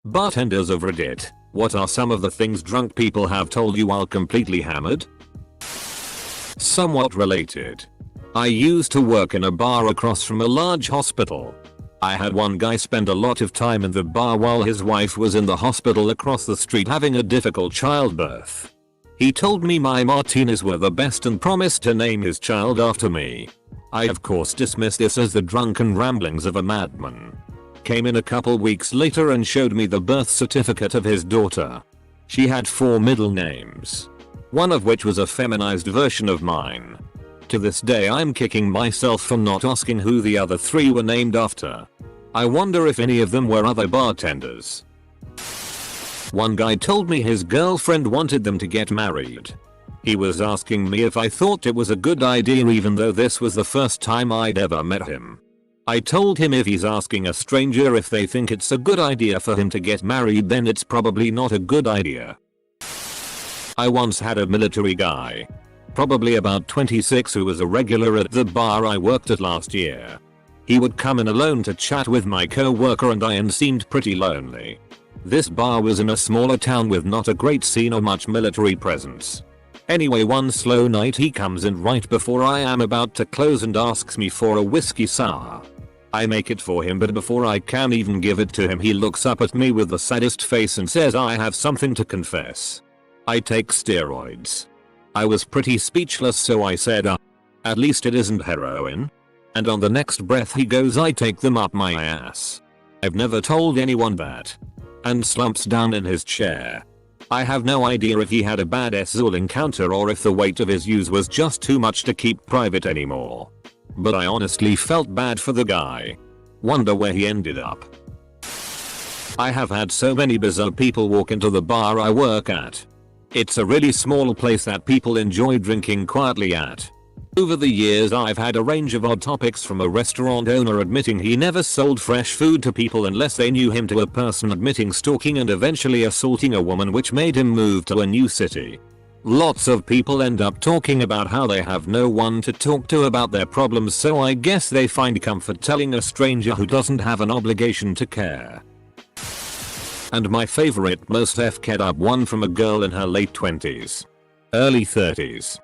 Bartenders of Reddit, what are some of the things drunk people have told you while completely hammered? Somewhat related. I used to work in a bar across from a large hospital. I had one guy spend a lot of time in the bar while his wife was in the hospital across the street having a difficult childbirth. He told me my martinis were the best and promised to name his child after me. I of course dismissed this as the drunken ramblings of a madman. Came in a couple weeks later and showed me the birth certificate of his daughter. She had 4 middle names, one of which was a feminized version of mine. To this day I'm kicking myself for not asking who the other 3 were named after. I wonder if any of them were other bartenders. One guy told me his girlfriend wanted them to get married. He was asking me if I thought it was a good idea even though this was the first time I'd ever met him. I told him if he's asking a stranger if they think it's a good idea for him to get married, then it's probably not a good idea. I once had a military guy, probably about 26, who was a regular at the bar I worked at last year. He would come in alone to chat with my co-worker and I and seemed pretty lonely. This bar was in a smaller town with not a great scene or much military presence. Anyway, one slow night he comes in right before I am about to close and asks me for a whiskey sour. I make it for him, but before I can even give it to him he looks up at me with the saddest face and says, "I have something to confess. I take steroids." I was pretty speechless, so I said, "At least it isn't heroin?" And on the next breath he goes, "I take them up my ass. I've never told anyone that." And slumps down in his chair. I have no idea if he had a bad SZOL encounter or if the weight of his use was just too much to keep private anymore. But I honestly felt bad for the guy. Wonder where he ended up. I have had so many bizarre people walk into the bar I work at. It's a really small place that people enjoy drinking quietly at. Over the years I've had a range of odd topics, from a restaurant owner admitting he never sold fresh food to people unless they knew him, to a person admitting stalking and eventually assaulting a woman, which made him move to a new city. Lots of people end up talking about how they have no one to talk to about their problems, so I guess they find comfort telling a stranger who doesn't have an obligation to care. And my favorite, most fk'd up one, from a girl in her late 20s, early 30s.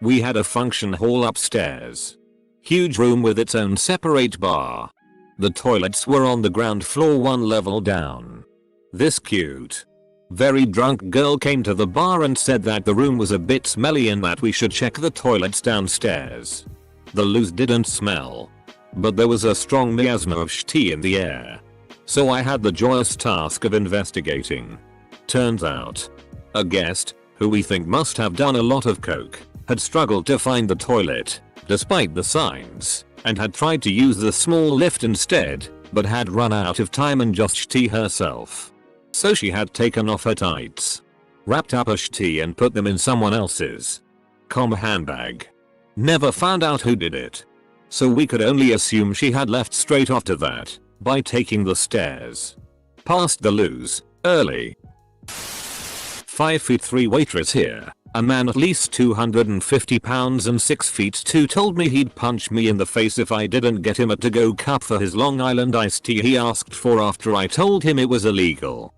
We had a function hall upstairs. Huge room with its own separate bar. The toilets were on the ground floor, 1 level down. This cute, very drunk girl came to the bar and said that the room was a bit smelly and that we should check the toilets downstairs. The loos didn't smell, but there was a strong miasma of tea in the air. So I had the joyous task of investigating. Turns out, a guest, who we think must have done a lot of coke, had struggled to find the toilet, despite the signs, and had tried to use the small lift instead, but had run out of time and just tea herself. So she had taken off her tights, wrapped up a tea and put them in someone else's handbag. Never found out who did it. So we could only assume she had left straight after that, by taking the stairs past the loos, early. 5'3" waitress here. A man at least 250 pounds and 6 feet 2 told me he'd punch me in the face if I didn't get him a to-go cup for his Long Island iced tea he asked for after I told him it was illegal.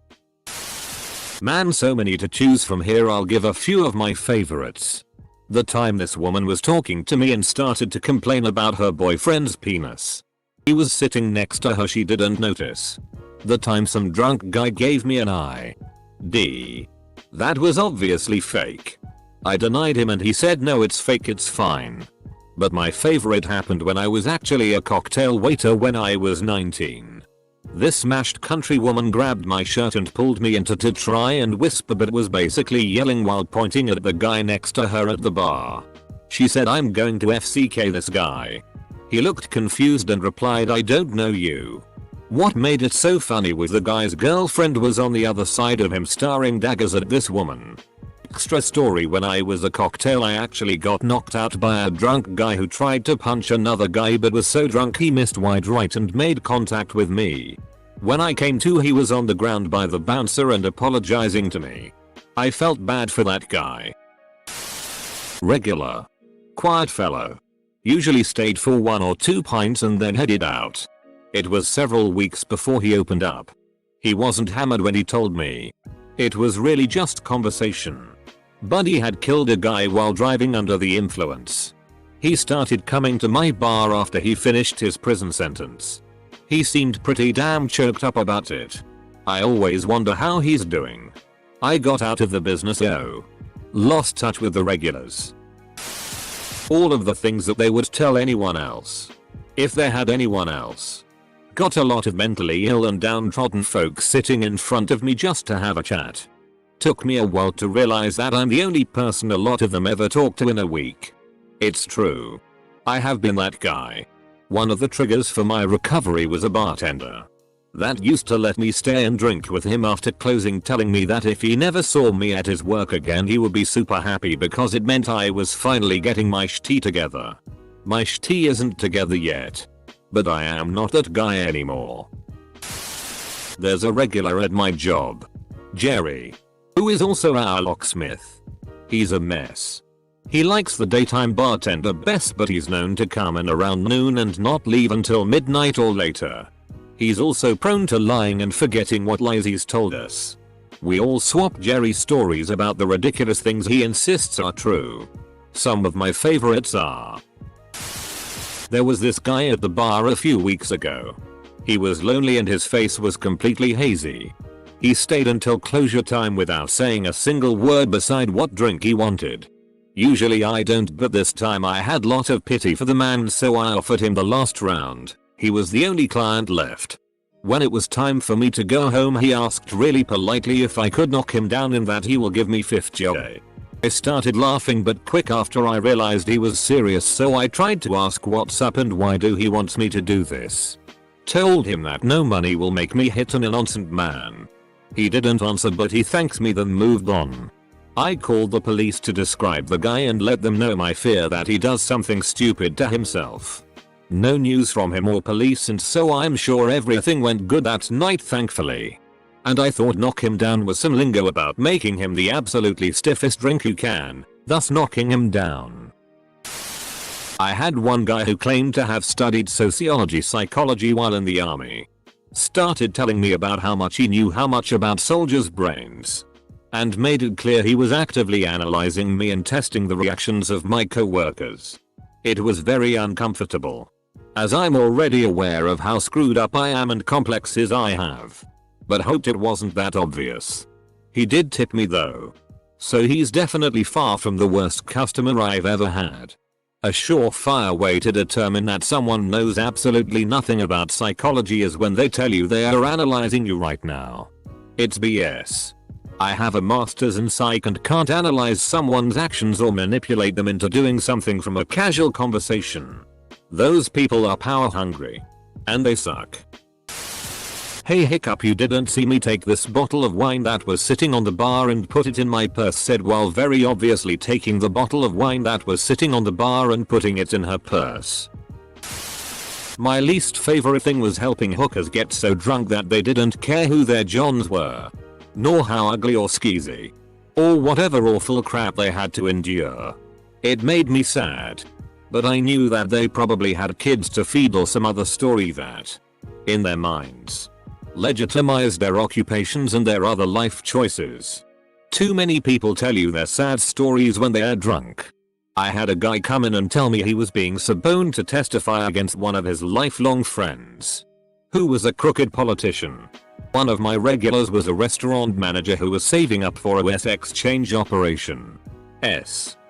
Man, so many to choose from here. I'll give a few of my favorites. The time this woman was talking to me and started to complain about her boyfriend's penis. He was sitting next to her, she didn't notice. The time some drunk guy gave me an ID. That was obviously fake. I denied him and he said, "No, it's fake, it's fine." But my favorite happened when I was actually a cocktail waiter when I was 19. This smashed country woman grabbed my shirt and pulled me into to try and whisper, but was basically yelling while pointing at the guy next to her at the bar. She said, "I'm going to FCK this guy." He looked confused and replied, "I don't know you." What made it so funny was the guy's girlfriend was on the other side of him staring daggers at this woman. Extra story: when I was a cocktail I actually got knocked out by a drunk guy who tried to punch another guy but was so drunk he missed wide right and made contact with me. When I came to, he was on the ground by the bouncer and apologizing to me. I felt bad for that guy. Regular. Quiet fellow. Usually stayed for 1 or 2 pints and then headed out. It was several weeks before he opened up. He wasn't hammered when he told me. It was really just conversation. Buddy had killed a guy while driving under the influence. He started coming to my bar after he finished his prison sentence. He seemed pretty damn choked up about it. I always wonder how he's doing. I got out of the business lost touch with the regulars. All of the things that they would tell anyone else. If they had anyone else. Got a lot of mentally ill and downtrodden folks sitting in front of me just to have a chat. Took me a while to realize that I'm the only person a lot of them ever talk to in a week. It's true. I have been that guy. One of the triggers for my recovery was a bartender. That used to let me stay and drink with him after closing, telling me that if he never saw me at his work again he would be super happy because it meant I was finally getting my shit together. My shit isn't together yet. But I am not that guy anymore. There's a regular at my job. Jerry. Who is also our locksmith. He's a mess. He likes the daytime bartender best, but he's known to come in around noon and not leave until midnight or later. He's also prone to lying and forgetting what lies he's told us. We all swap Jerry's stories about the ridiculous things he insists are true. Some of my favorites are: there was this guy at the bar a few weeks ago. He was lonely and his face was completely hazy. He stayed until closure time without saying a single word beside what drink he wanted. Usually I don't, but this time I had lot of pity for the man, so I offered him the last round. He was the only client left. When it was time for me to go home, he asked really politely if I could knock him down and that he will give me 50. I started laughing but quick after I realized he was serious, so I tried to ask what's up and why do he wants me to do this. Told him that no money will make me hit an innocent man. He didn't answer, but he thanks me then moved on. I called the police to describe the guy and let them know my fear that he does something stupid to himself. No news from him or police, and so I'm sure everything went good that night, thankfully. And I thought knock him down was some lingo about making him the absolutely stiffest drink you can, thus knocking him down. I had one guy who claimed to have studied psychology while in the army. Started telling me about how much he knew about soldiers' brains. And made it clear he was actively analyzing me and testing the reactions of my co-workers. It was very uncomfortable, as I'm already aware of how screwed up I am and complexes I have. But hoped it wasn't that obvious. He did tip me though. So he's definitely far from the worst customer I've ever had. A surefire way to determine that someone knows absolutely nothing about psychology is when they tell you they are analyzing you right now. It's BS. I have a master's in psych and can't analyze someone's actions or manipulate them into doing something from a casual conversation. Those people are power hungry. And they suck. Hey hiccup, you didn't see me take this bottle of wine that was sitting on the bar and put it in my purse, said while very obviously taking the bottle of wine that was sitting on the bar and putting it in her purse. My least favorite thing was helping hookers get so drunk that they didn't care who their johns were. Nor how ugly or skeezy. Or whatever awful crap they had to endure. It made me sad. But I knew that they probably had kids to feed or some other story that, in their minds, legitimized their occupations and their other life choices. Too many people tell you their sad stories when they are drunk. I had a guy come in and tell me he was being suborned to testify against one of his lifelong friends, who was a crooked politician. One of my regulars was a restaurant manager who was saving up for a US exchange operation.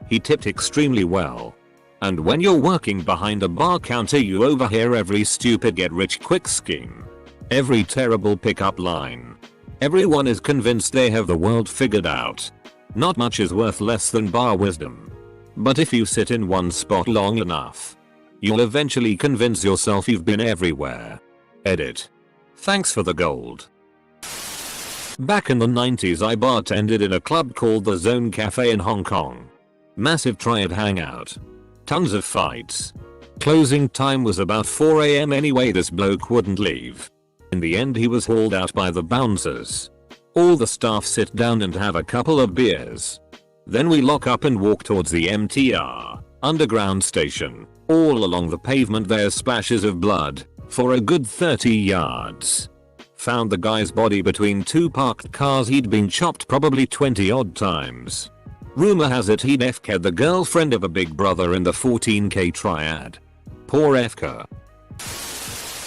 He tipped extremely well. And when you're working behind a bar counter, you overhear every stupid get rich quick scheme. Every terrible pickup line. Everyone is convinced they have the world figured out. Not much is worth less than bar wisdom. But if you sit in one spot long enough, you'll eventually convince yourself you've been everywhere. Edit. Thanks for the gold. Back in the 90s I bartended in a club called the Zone Cafe in Hong Kong. Massive triad hangout. Tons of fights. Closing time was about 4 AM anyway. This bloke wouldn't leave. In the end he was hauled out by the bouncers. All the staff sit down and have a couple of beers. Then we lock up and walk towards the MTR underground station. All along the pavement there's splashes of blood for a good 30 yards. Found the guy's body between two parked cars. He'd been chopped probably 20 odd times. Rumor has it he'd FK'd the girlfriend of a big brother in the 14k triad. Poor FK.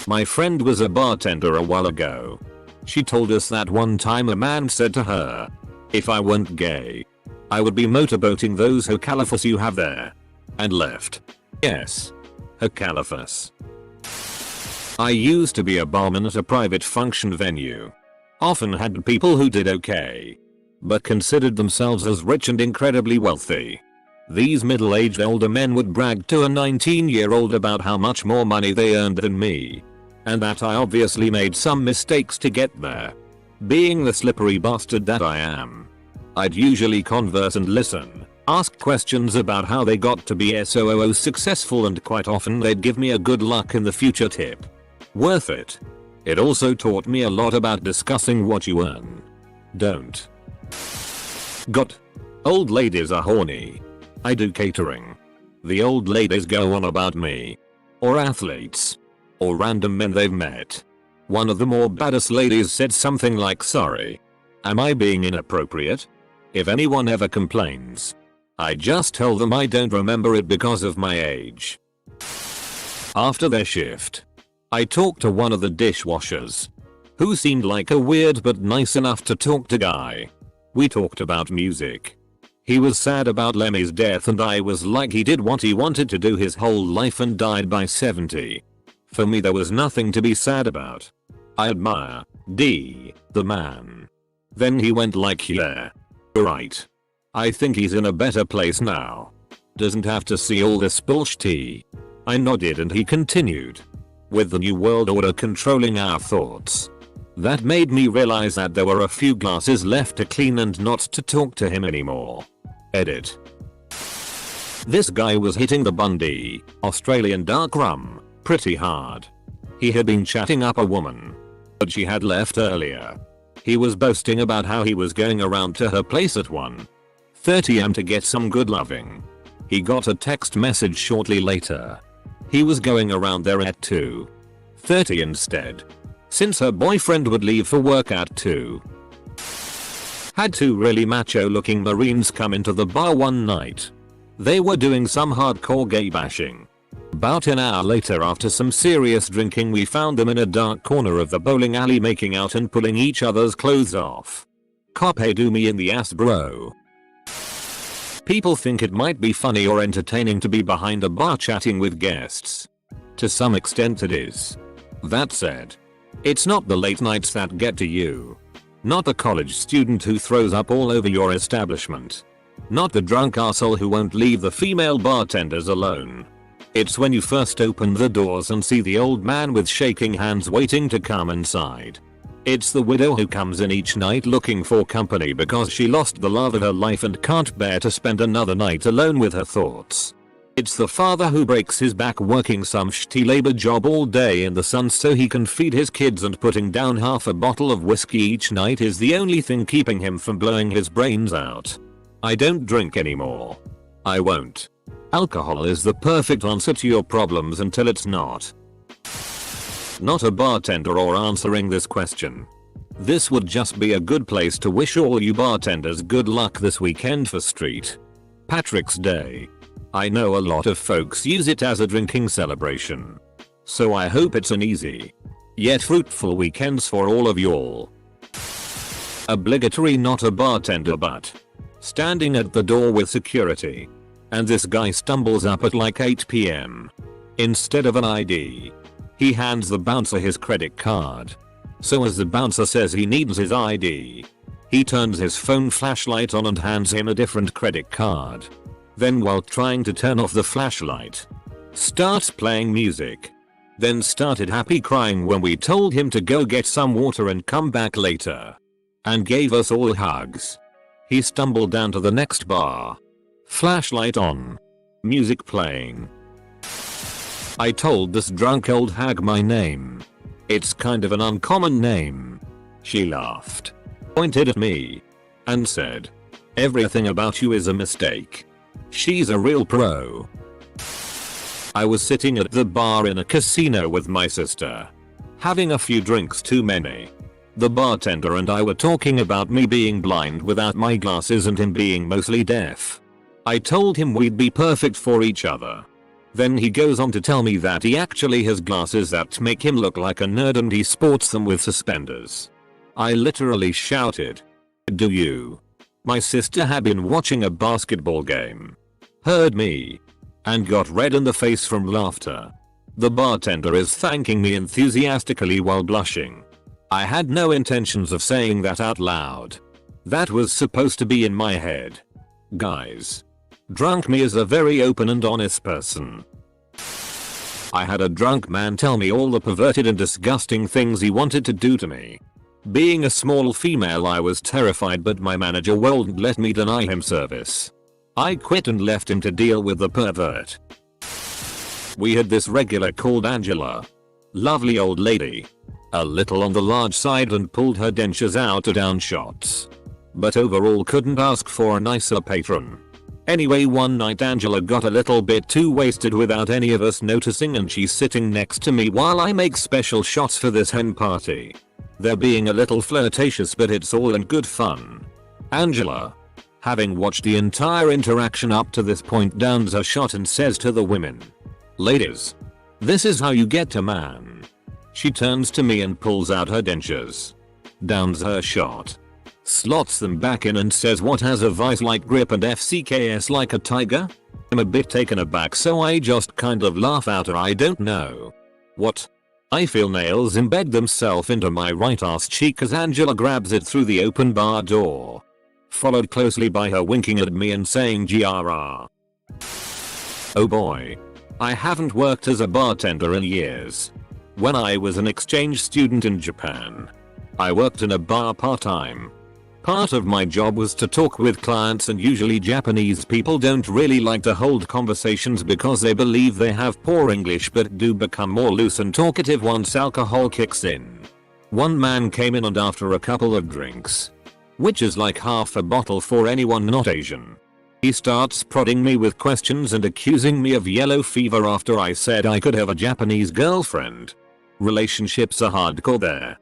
My friend was a bartender a while ago. She told us that one time a man said to her, "If I weren't gay, I would be motorboating those hocalifers you have there." And left. Yes. Hocalifers. I used to be a barman at a private function venue. Often had people who did okay, but considered themselves as rich and incredibly wealthy. These middle-aged older men would brag to a 19-year-old about how much more money they earned than me, and that I obviously made some mistakes to get there. Being the slippery bastard that I am, I'd usually converse and listen, ask questions about how they got to be so successful, and quite often they'd give me a good luck in the future tip. Worth it. It also taught me a lot about discussing what you earn. Don't. Got. Old ladies are horny. I do catering. The old ladies go on about me. Or athletes. Or random men they've met. One of the more badass ladies said something like, "Sorry. Am I being inappropriate?" If anyone ever complains, I just tell them I don't remember it because of my age. After their shift, I talked to one of the dishwashers, who seemed like a weird but nice enough to talk to guy. We talked about music. He was sad about Lemmy's death, and I was like, he did what he wanted to do his whole life and died by 70. For me there was nothing to be sad about. I admire the man. Then he went like, "Yeah. Right. I think he's in a better place now. Doesn't have to see all this bullshit." I nodded and he continued. "With the new world order controlling our thoughts, that made me realize that there were a few glasses left to clean and not to talk to him anymore." Edit. This guy was hitting the Bundy, Australian dark rum, pretty hard. He had been chatting up a woman, but she had left earlier. He was boasting about how he was going around to her place at 1:30 am to get some good loving. He got a text message shortly later. He was going around there at 2:30 instead, since her boyfriend would leave for work at 2. Had two really macho looking Marines come into the bar one night. They were doing some hardcore gay bashing. About an hour later, after some serious drinking, we found them in a dark corner of the bowling alley making out and pulling each other's clothes off. Cop, hey, do me in the ass, bro. People think it might be funny or entertaining to be behind a bar chatting with guests. To some extent it is. That said, it's not the late nights that get to you. Not the college student who throws up all over your establishment. Not the drunk arsehole who won't leave the female bartenders alone. It's when you first open the doors and see the old man with shaking hands waiting to come inside. It's the widow who comes in each night looking for company because she lost the love of her life and can't bear to spend another night alone with her thoughts. It's the father who breaks his back working some shitty labor job all day in the sun so he can feed his kids, and putting down half a bottle of whiskey each night is the only thing keeping him from blowing his brains out. I don't drink anymore. I won't. Alcohol is the perfect answer to your problems until it's not. Not a bartender or answering this question. This would just be a good place to wish all you bartenders good luck this weekend for St. Patrick's Day. I know a lot of folks use it as a drinking celebration, so I hope it's an easy yet fruitful weekends for all of y'all. Obligatory not a bartender but standing at the door with security, and this guy stumbles up at like 8 PM. Instead of an ID, he hands the bouncer his credit card. So as the bouncer says he needs his ID, he turns his phone flashlight on and hands him a different credit card. Then, while trying to turn off the flashlight, starts playing music. Then started happy crying when we told him to go get some water and come back later, and gave us all hugs. He stumbled down to the next bar. Flashlight on. Music playing. I told this drunk old hag my name. It's kind of an uncommon name. She laughed, pointed at me, and said, "Everything about you is a mistake." She's a real pro. I was sitting at the bar in a casino with my sister, having a few drinks too many. The bartender and I were talking about me being blind without my glasses and him being mostly deaf. I told him we'd be perfect for each other. Then he goes on to tell me that he actually has glasses that make him look like a nerd and he sports them with suspenders. I literally shouted, "Do you?" My sister had been watching a basketball game, heard me, and got red in the face from laughter. The bartender is thanking me enthusiastically while blushing. I had no intentions of saying that out loud. That was supposed to be in my head. Guys, drunk me is a very open and honest person. I had a drunk man tell me all the perverted and disgusting things he wanted to do to me. Being a small female, I was terrified, but my manager wouldn't let me deny him service. I quit and left him to deal with the pervert. We had this regular called Angela. Lovely old lady. A little on the large side and pulled her dentures out at down shots. But overall couldn't ask for a nicer patron. Anyway, one night Angela got a little bit too wasted without any of us noticing, and she's sitting next to me while I make special shots for this hen party. They're being a little flirtatious, but it's all in good fun. Angela, having watched the entire interaction up to this point, downs her shot and says to the women, "Ladies, this is how you get a man." She turns to me and pulls out her dentures, downs her shot, slots them back in and says, "What has a vice-like grip and FCKS like a tiger?" I'm a bit taken aback, so I just kind of laugh out, or I don't know what. I feel nails embed themselves into my right ass cheek as Angela grabs it through the open bar door, followed closely by her winking at me and saying "GRR." Oh boy. I haven't worked as a bartender in years. When I was an exchange student in Japan, I worked in a bar part-time. Part of my job was to talk with clients, and usually Japanese people don't really like to hold conversations because they believe they have poor English, but do become more loose and talkative once alcohol kicks in. One man came in, and after a couple of drinks, which is like half a bottle for anyone not Asian, he starts prodding me with questions and accusing me of yellow fever after I said I could have a Japanese girlfriend. Relationships are hardcore there.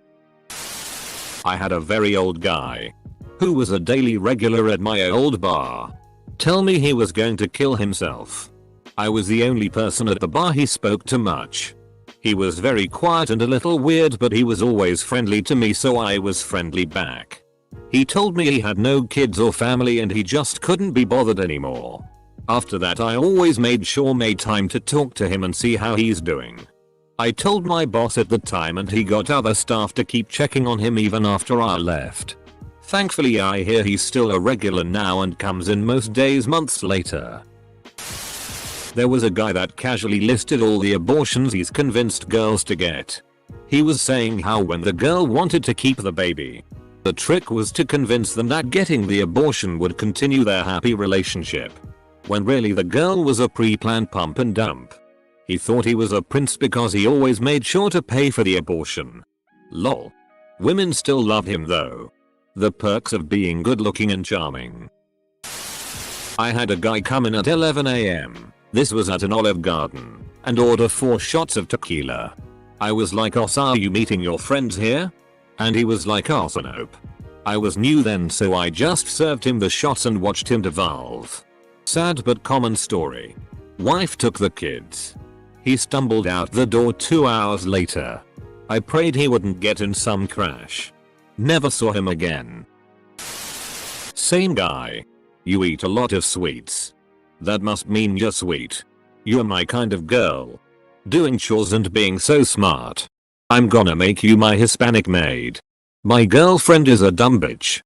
I had a very old guy, who was a daily regular at my old bar, tell me he was going to kill himself. I was the only person at the bar he spoke to much. He was very quiet and a little weird, but he was always friendly to me, so I was friendly back. He told me he had no kids or family and he just couldn't be bothered anymore. After that, I always made time to talk to him and see how he's doing. I told my boss at the time, and he got other staff to keep checking on him even after I left. Thankfully, I hear he's still a regular now and comes in most days months later. There was a guy that casually listed all the abortions he's convinced girls to get. He was saying how when the girl wanted to keep the baby, the trick was to convince them that getting the abortion would continue their happy relationship, when really the girl was a pre-planned pump and dump. He thought he was a prince because he always made sure to pay for the abortion. Lol. Women still love him though. The perks of being good looking and charming. I had a guy come in at 11 AM. This was at an Olive Garden, and order 4 shots of tequila. I was like, "Oh, are you meeting your friends here?" And he was like, "Oh, nope." I was new then, so I just served him the shots and watched him devolve. Sad but common story. Wife took the kids. He stumbled out the door 2 hours later. I prayed he wouldn't get in some crash. Never saw him again. Same guy. You eat a lot of sweets. That must mean you're sweet. You're my kind of girl. Doing chores and being so smart. I'm gonna make you my Hispanic maid. My girlfriend is a dumb bitch.